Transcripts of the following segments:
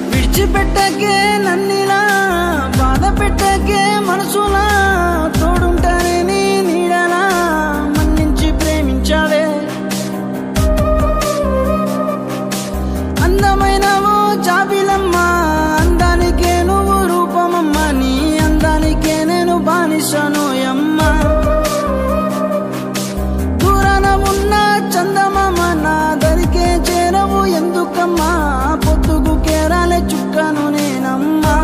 విడిచిపెట్టకే నన్నిలా బాధ పెట్టకే మనసులా తోడుంటానే నీ నీడలా మన్నించి ప్రేమించావే అందమైన ఓ జాబిలమ్మ అందానికే నువ్వు రూపమమ్మ నీ అందానికే నేను బానిసను అమ్మ దూరాన ఉన్న చందమామ నా దరికే చేరవు ఎందుకమ్మా పొద్దుకు కేరాలే చుక్కను నేనమ్మా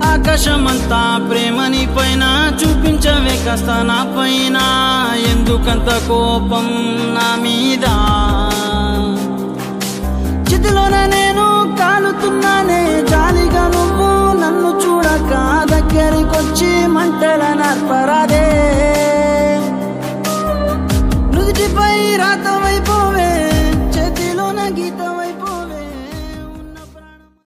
ఆకాశమంతా ప్రేమని పైన చూపించవే కాస్త నా పైన ఎందుకంత కోపం నా మీద చితిలోన నేను కాలుతున్నానే జాలిగా నువ్వు నన్ను చూడక దగ్గరికొచ్చి మంటల నర్పరాదే నుదిటిపై రాతో